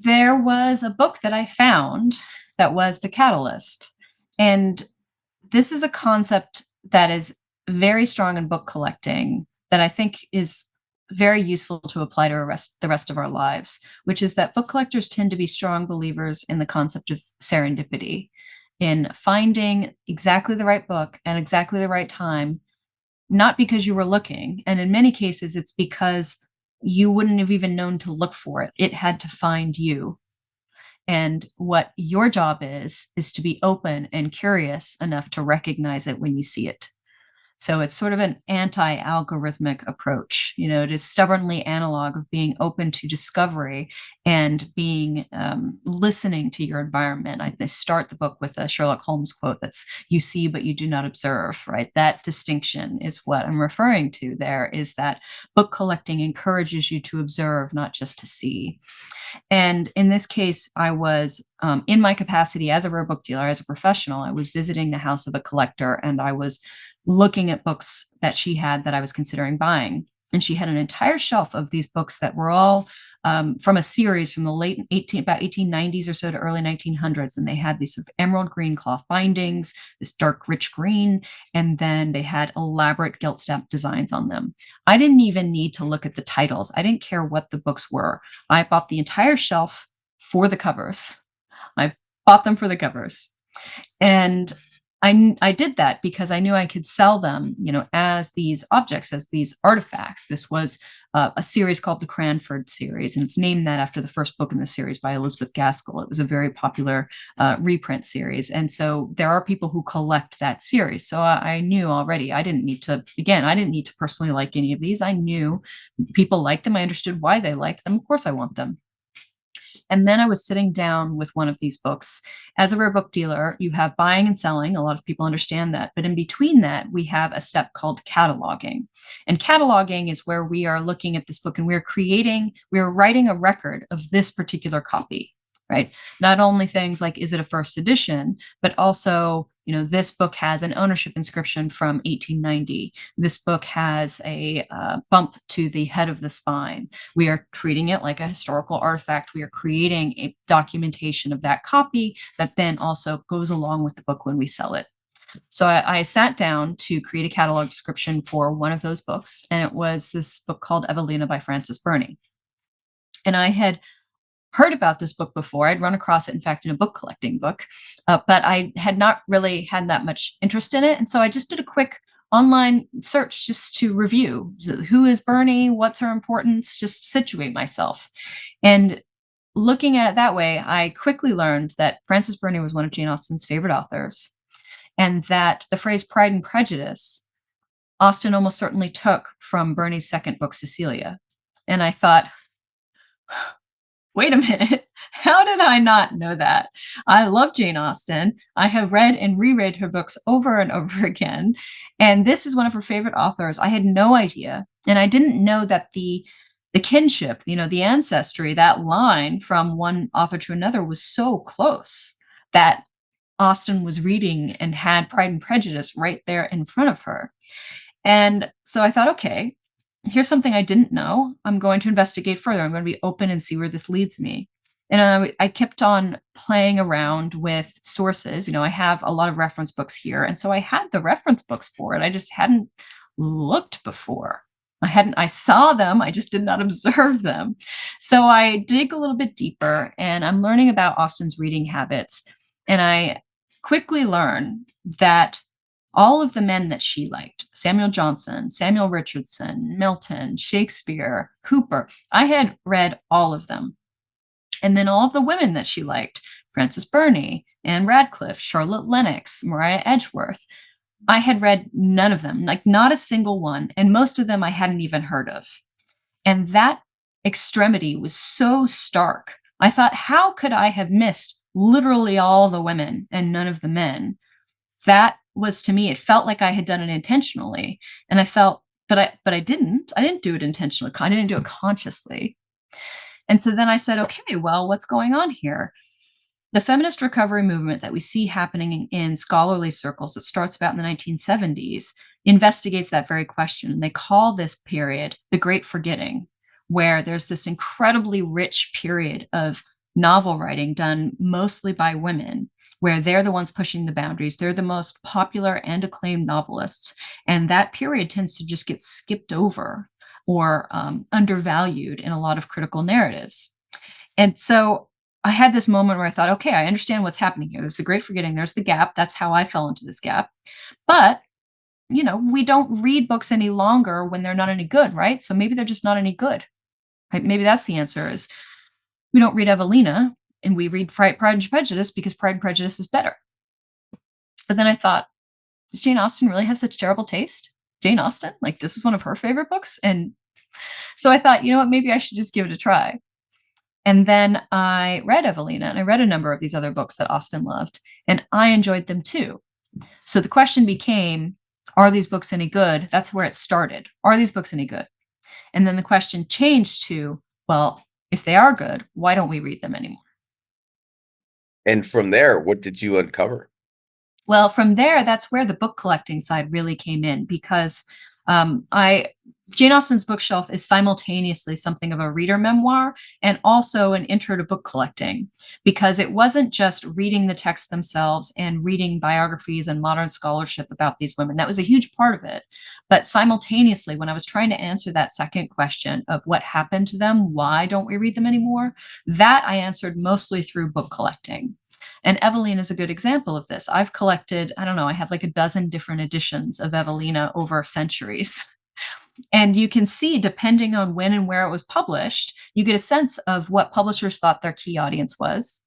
There was a book that I found that was the catalyst. And this is a concept that is very strong in book collecting that I think is very useful to apply to the rest of our lives, which is that book collectors tend to be strong believers in the concept of serendipity, in finding exactly the right book at exactly the right time, not because you were looking. And in many cases, it's because you wouldn't have even known to look for it. It had to find you. And what your job is to be open and curious enough to recognize it when you see it. So it's sort of an anti-algorithmic approach. It is stubbornly analog of being open to discovery and being listening to your environment. I start the book with a Sherlock Holmes quote that's "You see, but you do not observe." Right? That distinction is what I'm referring to. There is that book collecting encourages you to observe, not just to see. And in this case, I was in my capacity as a rare book dealer, as a professional. I was visiting the house of a collector, and I was looking at books that she had that I was considering buying. And she had an entire shelf of these books that were all from a series from the about 1890s or so to early 1900s. And they had these sort of emerald green cloth bindings, this dark, rich green, and then they had elaborate gilt stamp designs on them. I didn't even need to look at the titles. I didn't care what the books were. I bought the entire shelf for the covers. I bought them for the covers. And I did that because I knew I could sell them, as these objects, as these artifacts. This was a series called the Cranford series, and it's named that after the first book in the series by Elizabeth Gaskell. It was a very popular reprint series. And so there are people who collect that series. So I knew already. I didn't need to personally like any of these. I knew people liked them. I understood why they liked them. Of course, I want them. And then I was sitting down with one of these books. As a rare book dealer, you have buying and selling. A lot of people understand that. But in between that, we have a step called cataloging. And cataloging is where we are looking at this book and we're writing a record of this particular copy, right? Not only things like, is it a first edition, but also, this book has an ownership inscription from 1890. This book has a bump to the head of the spine. We are treating it like a historical artifact. We are creating a documentation of that copy that then also goes along with the book when we sell it. So I sat down to create a catalog description for one of those books, and it was this book called Evelina by Frances Burney. And I had heard about this book before. I'd run across it, in fact, in a book collecting book, but I had not really had that much interest in it. And so I just did a quick online search just to review who is Burney, what's her importance, just situate myself. And looking at it that way, I quickly learned that Frances Burney was one of Jane Austen's favorite authors, and that the phrase Pride and Prejudice, Austen almost certainly took from Burney's second book, Cecilia. And I thought, wait a minute, how did I not know that? I love Jane Austen. I have read and reread her books over and over again. And this is one of her favorite authors. I had no idea. And I didn't know that the kinship, the ancestry, that line from one author to another was so close that Austen was reading and had Pride and Prejudice right there in front of her. And so I thought, okay, here's something I didn't know. I'm going to investigate further. I'm going to be open and see where this leads me. And I kept on playing around with sources. I have a lot of reference books here. And so I had the reference books for it. I just hadn't looked before. I saw them, I just did not observe them. So I dig a little bit deeper, and I'm learning about Austen's reading habits. And I quickly learn that all of the men that she liked, Samuel Johnson, Samuel Richardson, Milton, Shakespeare, Cooper, I had read all of them. And then all of the women that she liked, Frances Burney, Anne Radcliffe, Charlotte Lennox, Maria Edgeworth, I had read none of them, like not a single one. And most of them I hadn't even heard of. And that extremity was so stark. I thought, how could I have missed literally all the women and none of the men? That was, to me, it felt like I had done it intentionally. And I felt, but I didn't do it intentionally. I didn't do it consciously. And so then I said, okay, well, what's going on here? The feminist recovery movement that we see happening in scholarly circles that starts about in the 1970s investigates that very question. And they call this period the Great Forgetting, where there's this incredibly rich period of novel writing done mostly by women, where they're the ones pushing the boundaries. They're the most popular and acclaimed novelists. And that period tends to just get skipped over or undervalued in a lot of critical narratives. And so I had this moment where I thought, okay, I understand what's happening here. There's the great forgetting, there's the gap. That's how I fell into this gap. But we don't read books any longer when they're not any good, right? So maybe they're just not any good. Right? Maybe that's the answer is we don't read Evelina and we read Pride and Prejudice because Pride and Prejudice is better. But then I thought, does Jane Austen really have such terrible taste? Jane Austen? Like this is one of her favorite books? And so I thought, you know what, maybe I should just give it a try. And then I read Evelina and I read a number of these other books that Austen loved, and I enjoyed them too. So the question became, are these books any good? That's where it started. Are these books any good? And then the question changed to, well, if they are good, why don't we read them anymore? And from there, what did you uncover? Well, from there, that's where the book collecting side really came in because Jane Austen's bookshelf is simultaneously something of a reader memoir and also an intro to book collecting, because it wasn't just reading the texts themselves and reading biographies and modern scholarship about these women. That was a huge part of it. But simultaneously, when I was trying to answer that second question of what happened to them, why don't we read them anymore, that I answered mostly through book collecting. And Evelina is a good example of this. I've collected, I don't know, I have like a dozen different editions of Evelina over centuries. And you can see, depending on when and where it was published, you get a sense of what publishers thought their key audience was.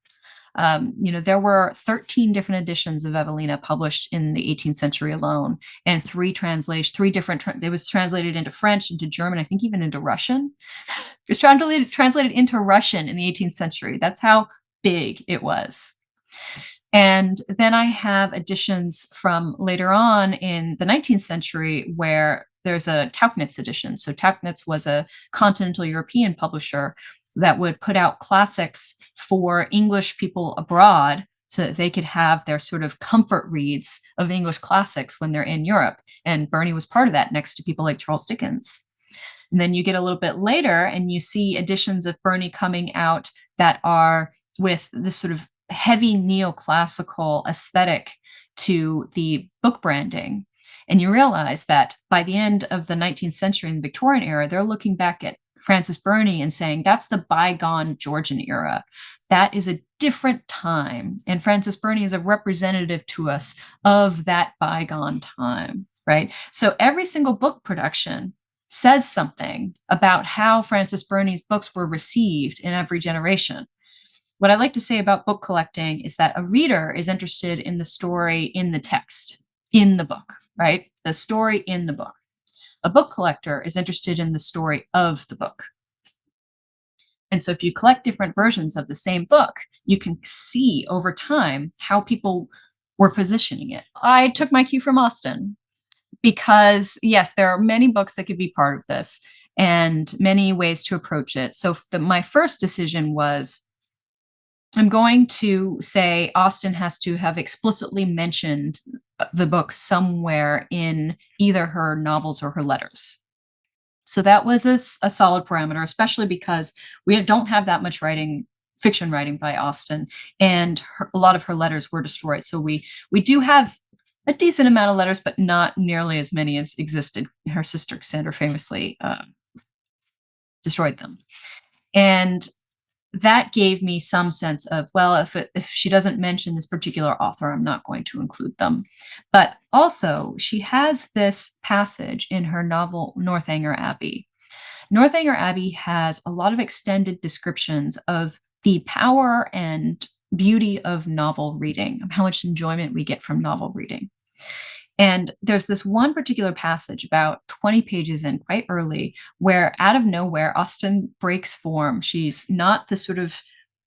There were 13 different editions of Evelina published in the 18th century alone, and it was translated into French, into German, I think even into Russian. It was translated into Russian in the 18th century. That's how big it was. And then I have editions from later on in the 19th century where there's a Tauchnitz edition. So Tauchnitz was a continental European publisher that would put out classics for English people abroad so that they could have their sort of comfort reads of English classics when they're in Europe. And Burney was part of that, next to people like Charles Dickens. And then you get a little bit later and you see editions of Burney coming out that are with this sort of heavy neoclassical aesthetic to the book branding. And you realize that by the end of the 19th century, in the Victorian era, they're looking back at Frances Burney and saying, that's the bygone Georgian era. That is a different time. And Frances Burney is a representative to us of that bygone time, right? So every single book production says something about how Frances Burney's books were received in every generation. What I like to say about book collecting is that a reader is interested in the story in the text, in the book, right? The story in the book. A book collector is interested in the story of the book. And so if you collect different versions of the same book, you can see over time how people were positioning it. I took my cue from Austen because, yes, there are many books that could be part of this and many ways to approach it. So my first decision was, I'm going to say Austen has to have explicitly mentioned the book somewhere in either her novels or her letters. So that was a solid parameter, especially because we don't have that much fiction writing by Austen, and a lot of her letters were destroyed. So we do have a decent amount of letters, but not nearly as many as existed. Her sister Cassandra famously destroyed them. And that gave me some sense of, well, if she doesn't mention this particular author, I'm not going to include them. But also, she has this passage in her novel Northanger Abbey. Northanger Abbey has a lot of extended descriptions of the power and beauty of novel reading, of how much enjoyment we get from novel reading. And there's this one particular passage about 20 pages in, quite early, where out of nowhere, Austen breaks form. She's not the sort of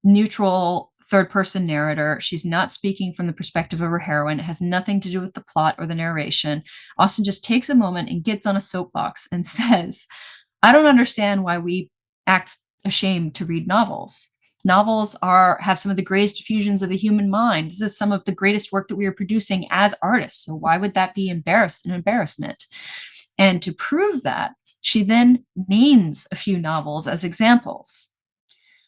neutral third-person narrator. She's not speaking from the perspective of her heroine. It has nothing to do with the plot or the narration. Austen just takes a moment and gets on a soapbox and says, I don't understand why we act ashamed to read novels. Novels have some of the greatest diffusions of the human mind. This is some of the greatest work that we are producing as artists. So why would that be an embarrassment? And to prove that, she then names a few novels as examples.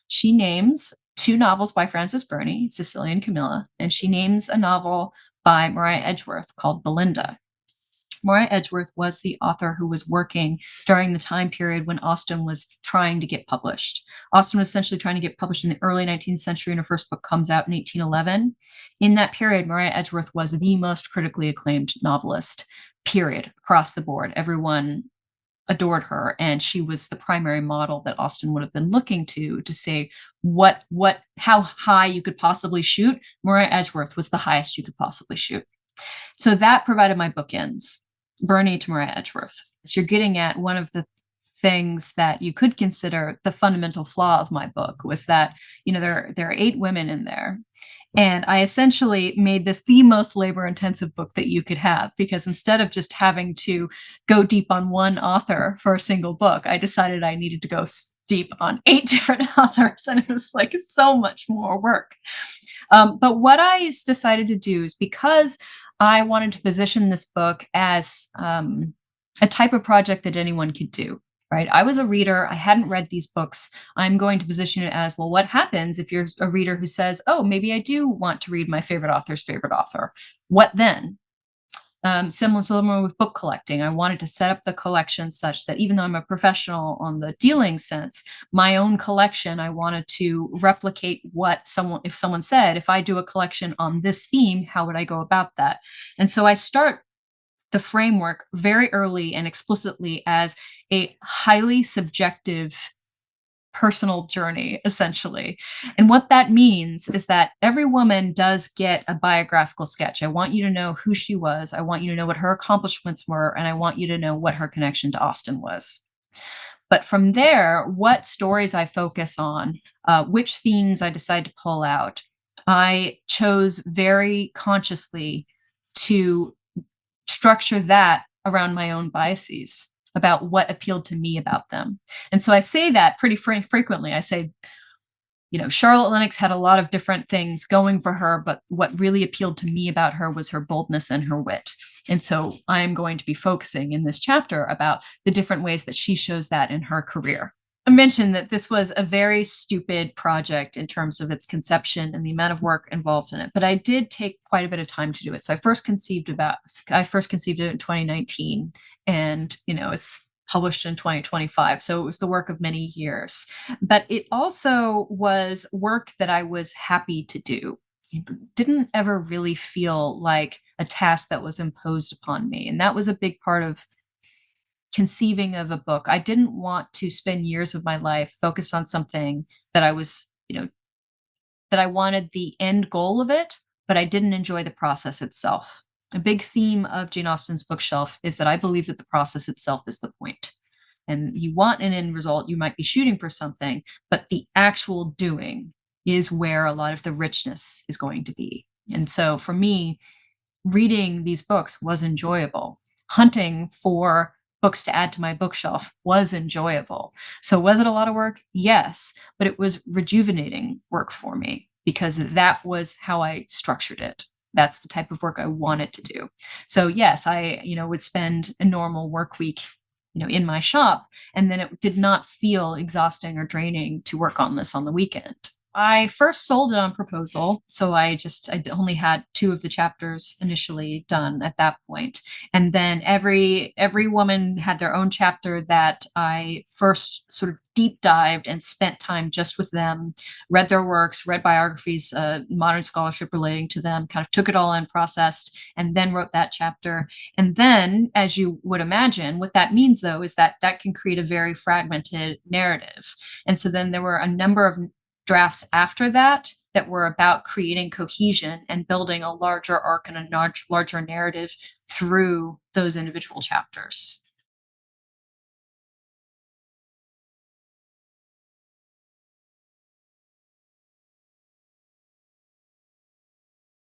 She names 2 novels by Frances Burney, Cecilia and Camilla, and she names a novel by Maria Edgeworth called Belinda. Maria Edgeworth was the author who was working during the time period when Austen was trying to get published. Austen was essentially trying to get published in the early 19th century, and her first book comes out in 1811. In that period, Maria Edgeworth was the most critically acclaimed novelist, period, across the board. Everyone adored her, and she was the primary model that Austen would have been looking to say how high you could possibly shoot. Maria Edgeworth was the highest you could possibly shoot. So that provided my bookends, Burney to Maria Edgeworth. You're getting at one of the things that you could consider the fundamental flaw of my book was that, there are 8 women in there. And I essentially made this the most labor-intensive book that you could have, because instead of just having to go deep on one author for a single book, I decided I needed to go deep on 8 different authors, and it was like so much more work. But what I decided to do is, because I wanted to position this book as a type of project that anyone could do. Right. I was a reader. I hadn't read these books. I'm going to position it as, well, what happens if you're a reader who says, oh, maybe I do want to read my favorite author's favorite author? What then? Similar with book collecting. I wanted to set up the collection such that even though I'm a professional on the dealing sense, my own collection, I wanted to replicate if someone said, if I do a collection on this theme, how would I go about that? And so I start the framework very early and explicitly as a highly subjective personal journey, essentially. And what that means is that every woman does get a biographical sketch. I want you to know who she was. I want you to know what her accomplishments were. And I want you to know what her connection to Austen was. But from there, what stories I focus on, which themes I decide to pull out, I chose very consciously to structure that around my own biases about what appealed to me about them. And so I say that pretty frequently. I say, Charlotte Lennox had a lot of different things going for her, but what really appealed to me about her was her boldness and her wit. And so I'm going to be focusing in this chapter about the different ways that she shows that in her career. I mentioned that this was a very stupid project in terms of its conception and the amount of work involved in it, but I did take quite a bit of time to do it. So I first conceived it in 2019, and it's published in 2025. So it was the work of many years, but it also was work that I was happy to do. It didn't ever really feel like a task that was imposed upon me. And that was a big part of conceiving of a book. I didn't want to spend years of my life focused on something that I was, that I wanted the end goal of it, but I didn't enjoy the process itself. A big theme of Jane Austen's bookshelf is that I believe that the process itself is the point. And you want an end result, you might be shooting for something, but the actual doing is where a lot of the richness is going to be. And so for me, reading these books was enjoyable. Hunting for books to add to my bookshelf was enjoyable. So was it a lot of work? Yes, but it was rejuvenating work for me because that was how I structured it. That's the type of work I wanted to do. So yes, I, would spend a normal work week, in my shop, and then it did not feel exhausting or draining to work on this on the weekend. I first sold it on proposal, so I only had 2 of the chapters initially done at that point. And then every woman had their own chapter that I first sort of deep dived and spent time just with them, read their works, read biographies, modern scholarship relating to them, kind of took it all in, processed, and then wrote that chapter. And then, as you would imagine, what that means, though, is that can create a very fragmented narrative. And so then there were a number of drafts after that were about creating cohesion and building a larger arc and a larger narrative through those individual chapters.